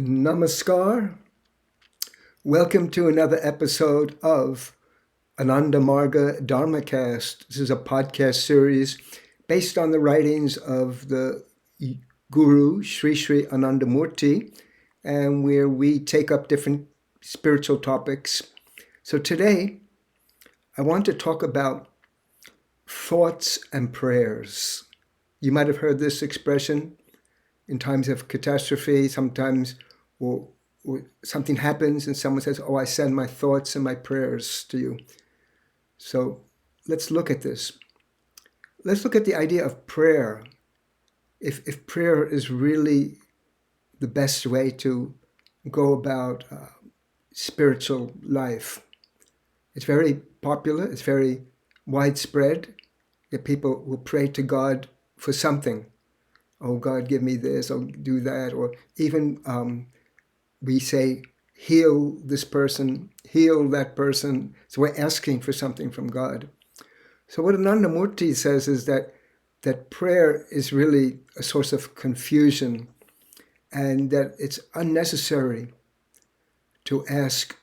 Namaskar. Welcome to another episode of Ananda Marga Dharmacast. This is a podcast series based on the writings of the Guru, Shrii Shrii Anandamurti, and where we take up different spiritual topics. So today, I want to talk about thoughts and prayers. You might have heard this expression in times of catastrophe, sometimes or something happens and someone says, "Oh, I send my thoughts and my prayers to you." So let's look at this. Let's look at the idea of prayer. If prayer is really the best way to go about spiritual life. It's very popular, it's very widespread that people will pray to God for something. Oh, God, give me this, or do that, or even we say, heal this person, heal that person. So we're asking for something from God. So what Anandamurti says is that prayer is really a source of confusion and that it's unnecessary to ask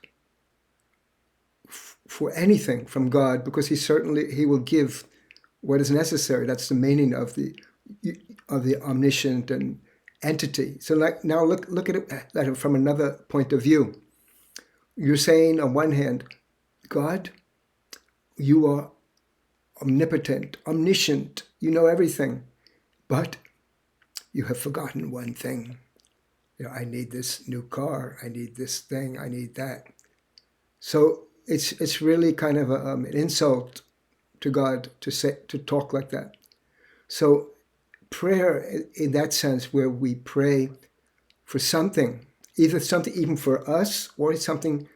for anything from God because he will give what is necessary. That's the meaning of the omniscient and entity. So now look at it from another point of view. You're saying on one hand, God, you are omnipotent, omniscient, you know everything, but you have forgotten one thing. I need this new car, I need this thing, I need that. So it's really kind of an insult to God to talk like that. So prayer, in that sense, where we pray for something, either something even for us or something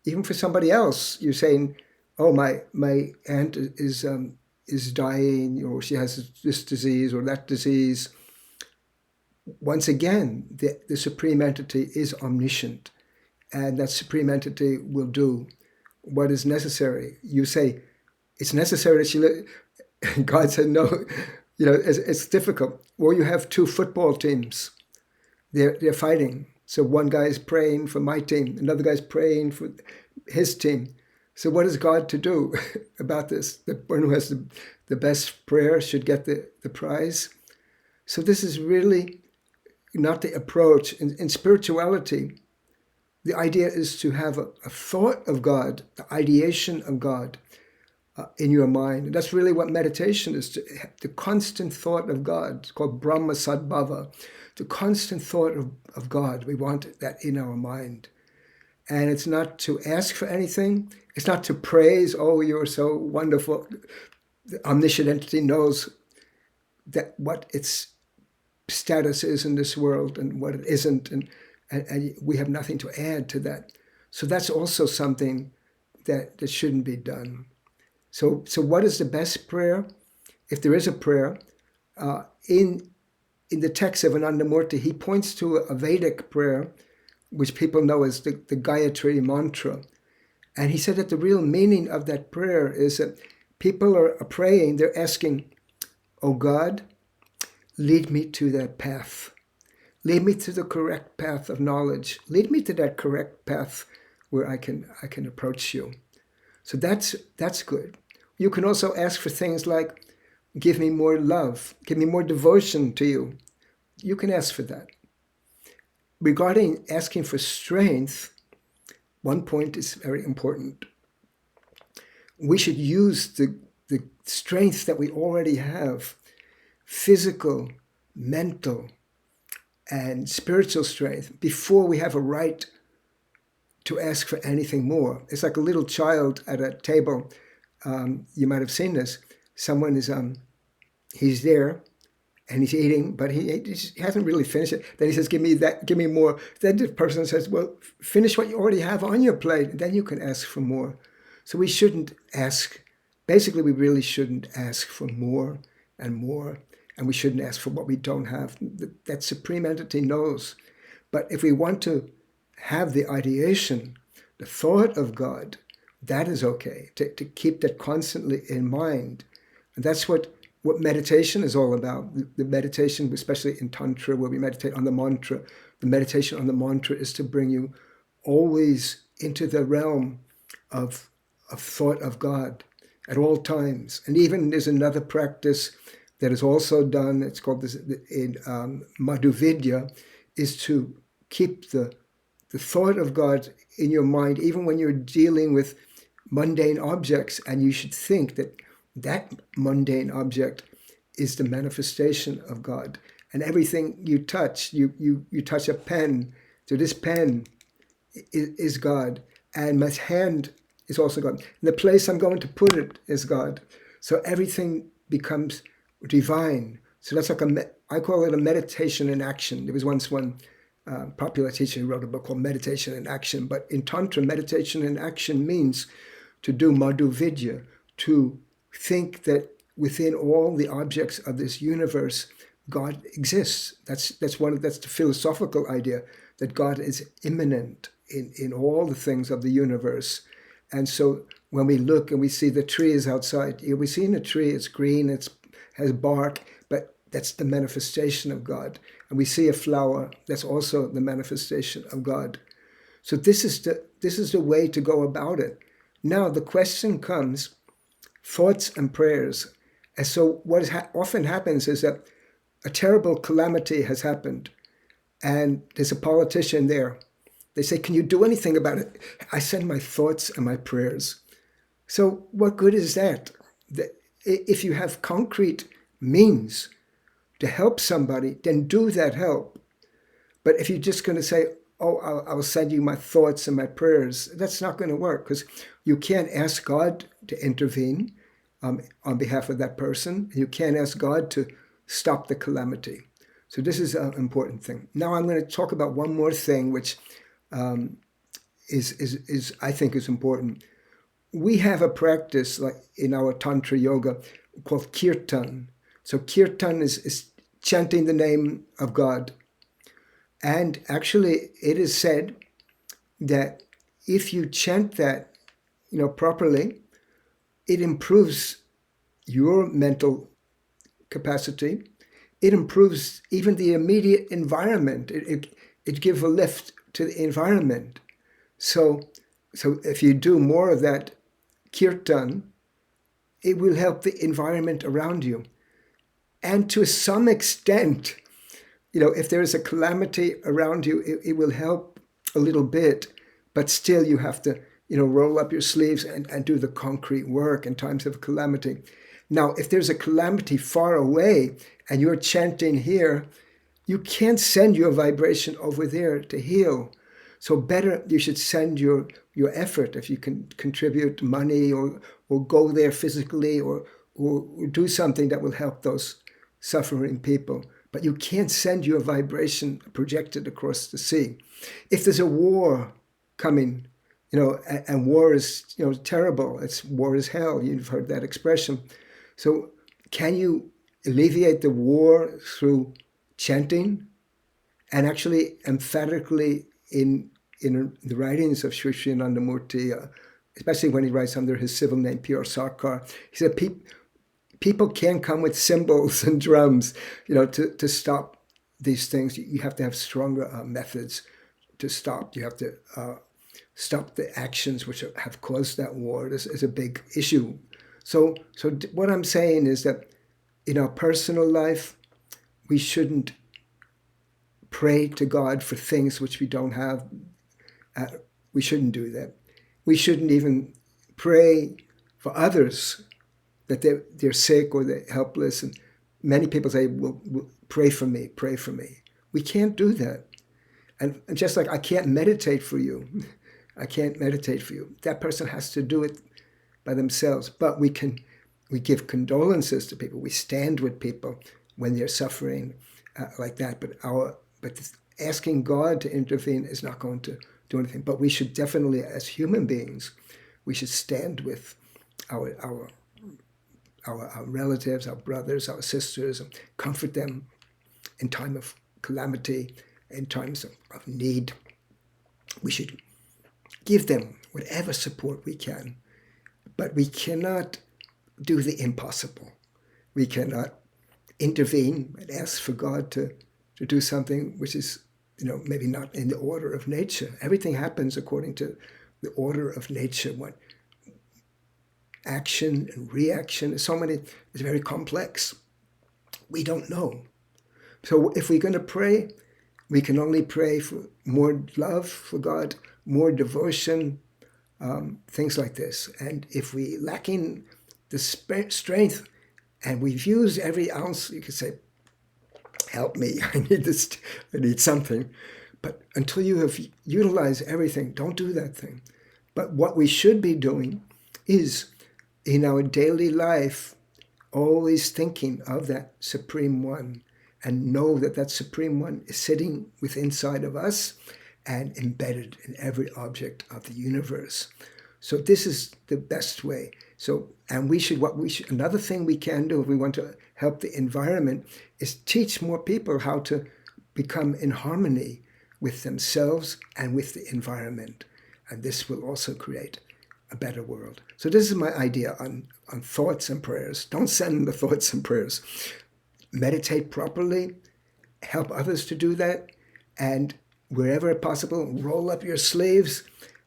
even for somebody else. You're saying, "Oh, my aunt is dying, or she has this disease or that disease." Once again, the Supreme Entity is omniscient, and that Supreme Entity will do what is necessary. You say, "It's necessary that she live." God said, "No." It's difficult. Or you have two football teams. They're fighting. So one guy is praying for my team, another guy's praying for his team. So what is God to do about this? The one who has the best prayer should get the prize. So this is really not the approach. In spirituality, the idea is to have a thought of God, the ideation of God, in your mind. And that's really what meditation is, the constant thought of God. It's called Brahma Sadbhava, the constant thought of God. We want that in our mind. And it's not to ask for anything. It's not to praise, "Oh, you're so wonderful." The omniscient entity knows that what its status is in this world and what it isn't, and we have nothing to add to that. So that's also something that shouldn't be done. So what is the best prayer? If there is a prayer, in the text of Anandamurti, he points to a Vedic prayer, which people know as the Gayatri mantra. And he said that the real meaning of that prayer is that people are praying, they're asking, "Oh God, lead me to that path. Lead me to the correct path of knowledge. Lead me to that correct path where I can approach you." So that's good. You can also ask for things like, "Give me more love, give me more devotion to you." You can ask for that. Regarding asking for strength, one point is very important. We should use the strength that we already have, physical, mental, and spiritual strength, before we have a right to ask for anything more. It's like a little child at a table. You might have seen this. Someone is, he's there and he's eating, but he hasn't really finished it. Then he says, "Give me that, give me more." Then the person says, "Well, finish what you already have on your plate, and then you can ask for more." So we shouldn't ask. Basically, we really shouldn't ask for more and more, and we shouldn't ask for what we don't have. That Supreme Entity knows. But if we want to have the ideation, the thought of God, that is okay, to keep that constantly in mind. And that's what what meditation is all about. The meditation, especially in Tantra, where we meditate on the mantra, the meditation on the mantra is to bring you always into the realm of thought of God at all times. And even there's another practice that is also done, it's called this in Madhu Vidya, is to keep the thought of God in your mind, even when you're dealing with mundane objects, and you should think that that mundane object is the manifestation of God. And everything you touch, you touch a pen, so this pen is God, and my hand is also God. And the place I'm going to put it is God. So everything becomes divine. So that's like I call it a meditation in action. There was once one popular teacher who wrote a book called Meditation in Action. But in Tantra, meditation in action means to do Madhu Vidya, to think that within all the objects of this universe, God exists. That's the philosophical idea, that God is immanent in all the things of the universe. And so when we look and we see the tree is outside, we see in a tree, it's green, it has bark, but that's the manifestation of God. And we see a flower, that's also the manifestation of God. So this is the way to go about it. Now the question comes, thoughts and prayers. And so what often happens is that a terrible calamity has happened, and there's a politician there. They say, can you do anything about it? I send my thoughts and my prayers. So what good is that? If you have concrete means to help somebody, then do that help. But if you're just going to say, oh, I'll send you my thoughts and my prayers, that's not going to work, because you can't ask God to intervene on behalf of that person. You can't ask God to stop the calamity. So this is an important thing. Now I'm going to talk about one more thing, which is I think is important. We have a practice like in our Tantra yoga called kirtan. So kirtan is chanting the name of God. And actually it is said that if you chant that, properly, it improves your mental capacity. It improves even the immediate environment. It gives a lift to the environment. So if you do more of that kirtan, it will help the environment around you. And to some extent, if there is a calamity around you, it will help a little bit, but still you have to, roll up your sleeves and do the concrete work in times of calamity. Now, if there's a calamity far away and you're chanting here, you can't send your vibration over there to heal. So better you should send your effort, if you can contribute money or go there physically or do something that will help those suffering people. But you can't send your vibration projected across the sea. If there's a war coming, and war is, terrible. War is hell. You've heard that expression. So can you alleviate the war through chanting? And actually, emphatically in the writings of Shrii Shrii Anandamurti, especially when he writes under his civil name, P.R. Sarkar, he said people can't come with cymbals and drums, to stop these things. You have to have stronger methods to stop. You have to stop the actions which have caused that war. This is a big issue. So what I'm saying is that in our personal life, we shouldn't pray to God for things which we don't have. We shouldn't do that. We shouldn't even pray for others that they're sick or they're helpless. And many people say, well, pray for me, pray for me. We can't do that. And just like I can't meditate for you, I can't meditate for you. That person has to do it by themselves. But we give condolences to people. We stand with people when they're suffering like that. But asking God to intervene is not going to do anything. But we should definitely, as human beings, we should stand with our relatives, our brothers, our sisters, and comfort them in time of calamity, in times of need. We should give them whatever support we can, but we cannot do the impossible. We cannot intervene and ask for God to do something which is, maybe not in the order of nature. Everything happens according to the order of nature. What action and reaction is it's very complex. We don't know. So if we're going to pray, we can only pray for more love for God, more devotion, things like this. And if we lacking the strength, and we've used every ounce, you could say, help me, I need this, I need something. But until you have utilized everything, don't do that thing. But what we should be doing is, in our daily life, always thinking of that Supreme One, and know that that Supreme One is sitting within inside of us and embedded in every object of the universe. So this is the best way. So, and another thing we can do if we want to help the environment is teach more people how to become in harmony with themselves and with the environment. And this will also create a better world. So this is my idea on thoughts and prayers. Don't send the thoughts and prayers. Meditate properly, help others to do that, and wherever possible, roll up your sleeves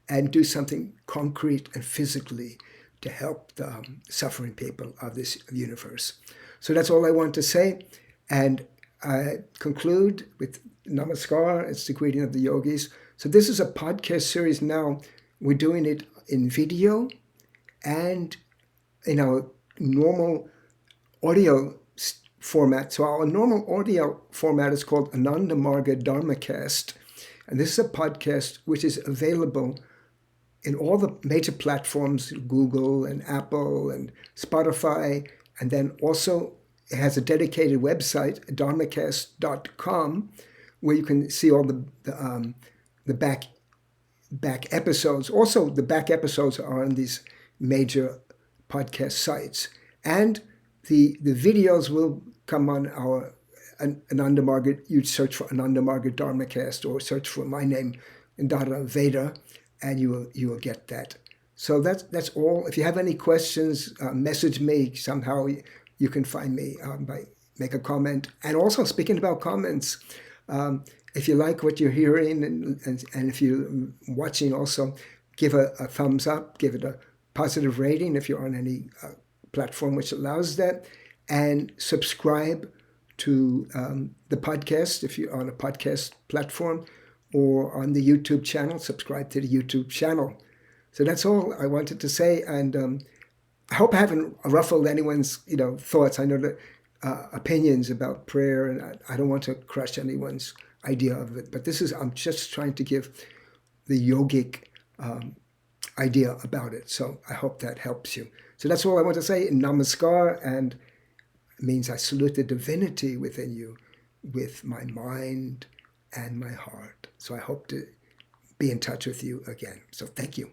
and do something concrete and physically to help the suffering people of this universe. So that's all I want to say. And I conclude with Namaskar. It's the greeting of the yogis. So this is a podcast series now. We're doing it in video and in our normal audio format. So our normal audio format is called Ananda Marga Dharmacast. And this is a podcast which is available in all the major platforms, Google and Apple and Spotify. And then also it has a dedicated website, dharmacast.com, where you can see all the back episodes. Also, the back episodes are on these major podcast sites. And the videos will come on our Ananda Marga. You search for Ananda Marga Dharmacast or search for my name, Dada Veda, and you will get that. So that's all. If you have any questions, message me somehow. You can find me by make a comment. And also, speaking about comments, if you like what you're hearing and if you're watching, also give a thumbs up, give it a positive rating if you're on any platform which allows that, and subscribe to the podcast if you're on a podcast platform, or on the YouTube channel, subscribe to the YouTube channel. So that's all I wanted to say, and I hope I haven't ruffled anyone's thoughts. I know that opinions about prayer, and I don't want to crush anyone's idea of it, but I'm just trying to give the yogic idea about it. So I hope that helps you. So that's all I want to say. Namaskar, and it means I salute the divinity within you with my mind and my heart. So I hope to be in touch with you again. So thank you.